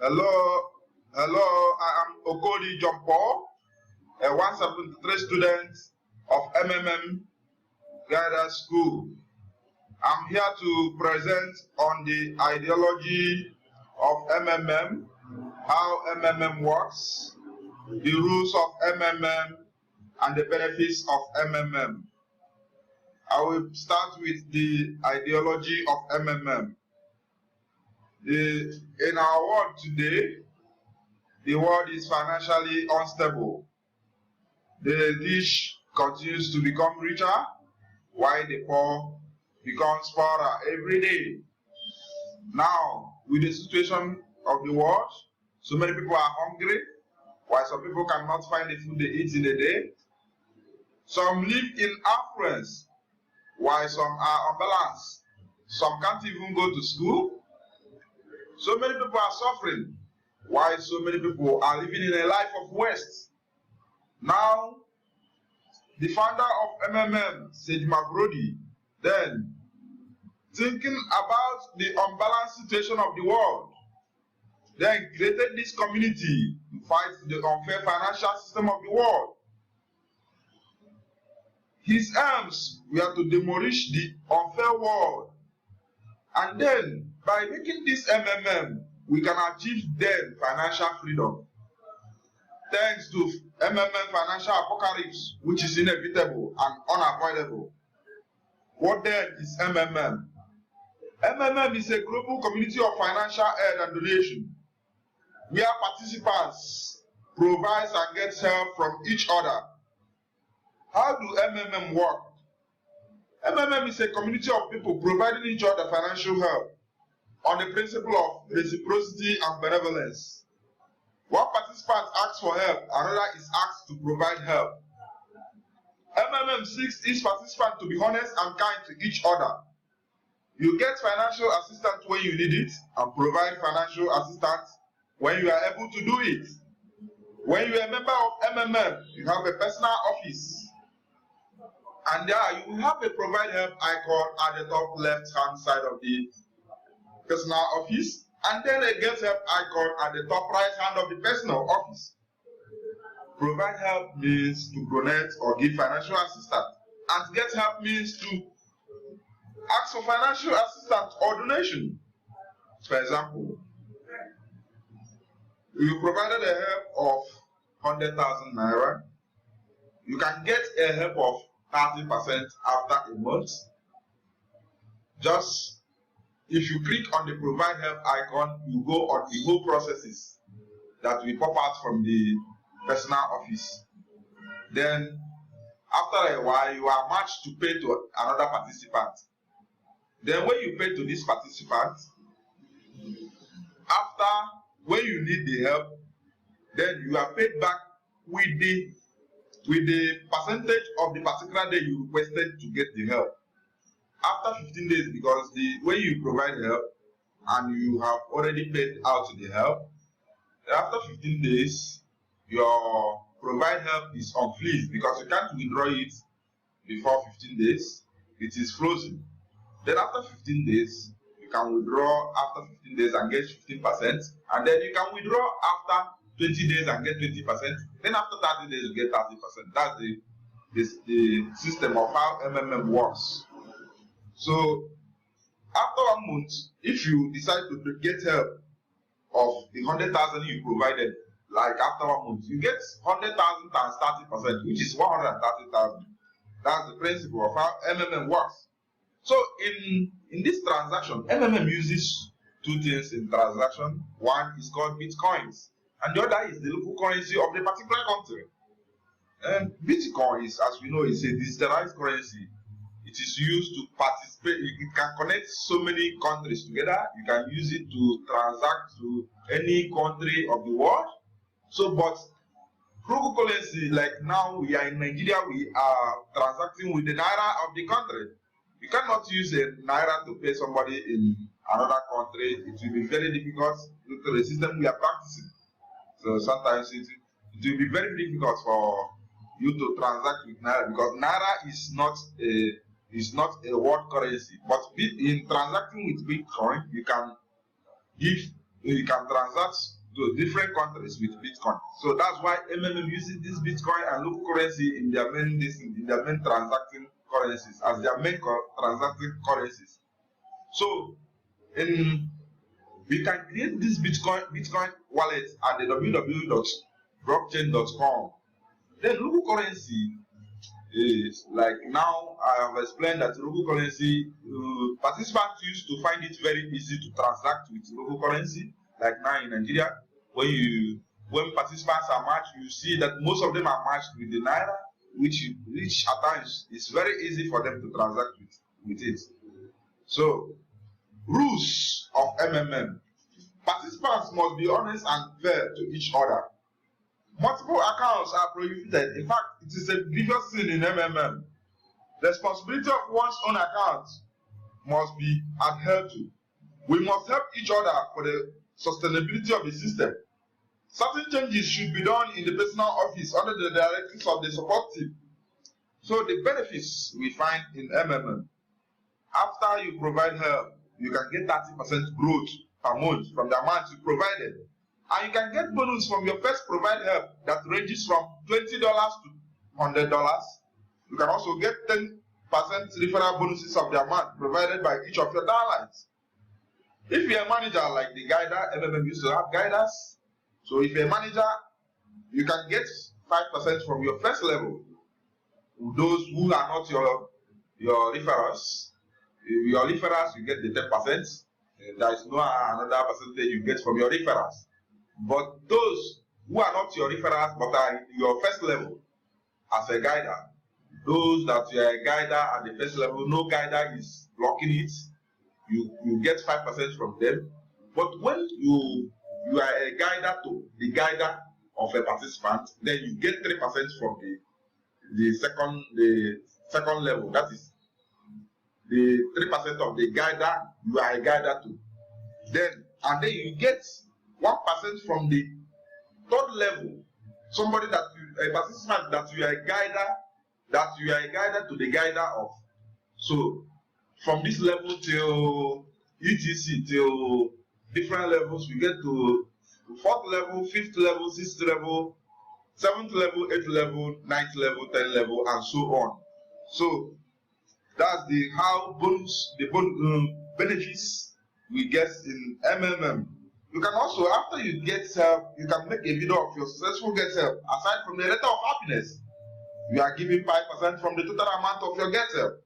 Hello, I am Okoli Jompo, a 173 student of MMM Guidance School. I'm here to present on the ideology of MMM, how MMM works, the rules of MMM, and the benefits of MMM. I will start with the ideology of MMM. In our world today, the world is financially unstable. The rich continues to become richer, while the poor becomes poorer every day. Now, with the situation of the world, so many people are hungry, while some people cannot find the food they eat in a day. Some live in affluence, while some are unbalanced. Some can't even go to school. So many people are suffering, while so many people are living in a life of waste. Now, the founder of MMM, Sej Mavrodi, then thinking about the unbalanced situation of the world, then created this community to fight the unfair financial system of the world. His aims were to demolish the unfair world, and then by making this MMM, we can achieve then financial freedom. Thanks to MMM financial apocalypse, which is inevitable and unavoidable. What then is MMM? MMM is a global community of financial aid and donation, where participants provide and get help from each other. How do MMM work? MMM is a community of people providing each other financial help on the principle of reciprocity and benevolence. One participant asks for help, another is asked to provide help. MMM seeks each participant to be honest and kind to each other. You get financial assistance when you need it and provide financial assistance when you are able to do it. When you are a member of MMM, you have a personal office. And there you will have a provide help icon at the top left hand side of the personal office, and then a get help icon at the top right hand of the personal office. Provide help means to donate or give financial assistance, and get help means to ask for financial assistance or donation. For example, you provided a help of 100,000 naira, you can get a help of 30% after a month. Just if you click on the provide help icon, you go on the whole processes that will pop out from the personal office. Then after a while, you are matched to pay to another participant. Then when you pay to this participant, after when you need the help, then you are paid back with the percentage of the particular day you requested to get the help. After 15 days, because when you provide help and you have already paid out the help, after 15 days, your provide help is on freeze because you can't withdraw it before 15 days. It is frozen. Then after 15 days, you can withdraw after 15 days and get 15%, and then you can withdraw after 20 days and get 20%. Then after 30 days, you get 30%. That's the system of how MMM works. So after 1 month, if you decide to get help of the 100,000 you provided, like after 1 month, you get 100,000 times 30%, which is 130,000. That's the principle of how MMM works. So in this transaction, MMM uses two things in transaction. One is called bitcoins, and the other is the local currency of the particular country. And Bitcoin is, as we know, is a digitalized currency. It is used to participate. It can connect so many countries together. You can use it to transact to any country of the world. So, but local currency, like now we are in Nigeria, we are transacting with the naira of the country. You cannot use a naira to pay somebody in another country. It will be very difficult due to the system we are practicing. So sometimes it will be very difficult for you to transact with naira because naira is not a world currency. But in transacting with Bitcoin, you can give you can transact to different countries with Bitcoin. So that's why MMM uses this Bitcoin and local currency in their main transacting currencies as their main transacting currencies. So we can create this Bitcoin wallet at the www.blockchain.com. Then local currency is like, now I have explained that local currency, participants used to find it very easy to transact with local currency. Like now in Nigeria, when participants are matched, you see that most of them are matched with the Naira, which at times is very easy for them to transact with it. So, rules of MMM. Participants must be honest and fair to each other. Multiple accounts are prohibited. In fact, it is a grievous sin in MMM. The responsibility of one's own account must be adhered to. We must help each other for the sustainability of the system. Certain changes should be done in the personal office under the directives of the support team. So the benefits we find in MMM: after you provide help, you can get 30% growth per month from the amount you provided. And you can get bonus from your first provided help that ranges from $20 to $100. You can also get 10% referral bonuses of the amount provided by each of your downlines. If you're a manager like the guider, MMM used to have guiders. So if you're a manager, you can get 5% from your first level. Those who are not your referrals, you get the 10%. There is no another percentage you get from your referrals. But those who are not your referrals but are your first level as a guider, those that you are a guider at the first level, no guider is blocking it, you get 5% from them. But when you are a guider to the guider of a participant, then you get 3% from the second level. That is the 3% of the guider you are a guider to. Then you get 1% from the third level, somebody that a participant that you are a guider to the guider of. So from this level till ETC, till different levels, we get to 4th level, 5th level, 6th level, 7th level, 8th level, 9th level, 10th level, and so on. So that's the benefits we get in MMM. You can also, after you get help, you can make a video of your successful get help. Aside from the letter of happiness, you are giving 5% from the total amount of your get help.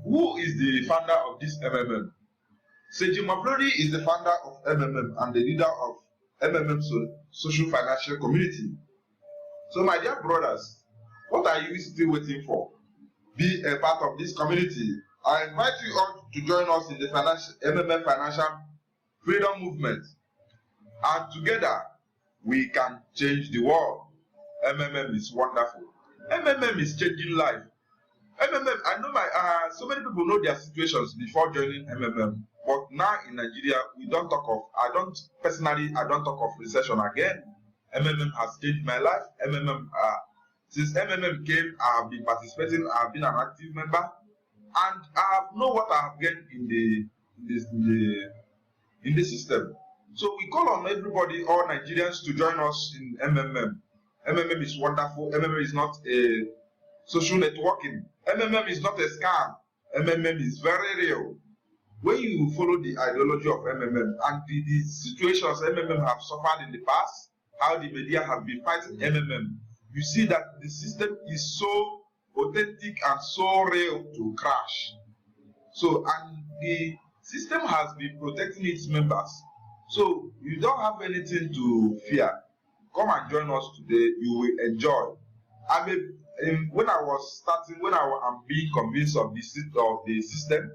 Who is the founder of this MMM? Seiji Maflori is the founder of MMM and the leader of MMM Social Financial Community. So my dear brothers, what are you still waiting for? Be a part of this community. I invite you all to join us in the MMM Financial Freedom Movement. And together, we can change the world. MMM is wonderful. MMM is changing life. MMM, I know so many people know their situations before joining MMM. But now in Nigeria, I don't talk of recession again. MMM has changed my life. Since MMM came, I have been participating. I have been an active member, and I know what I have gained in the system. So we call on everybody, all Nigerians, to join us in MMM. MMM is wonderful. MMM is not a social networking. MMM is not a scam. MMM is very real. When you follow the ideology of MMM and the situations MMM have suffered in the past, how the media have been fighting MMM, you see that the system is so authentic and so real to crash. So, and the system has been protecting its members. So, you don't have anything to fear. Come and join us today. You will enjoy. When I am being convinced of the system,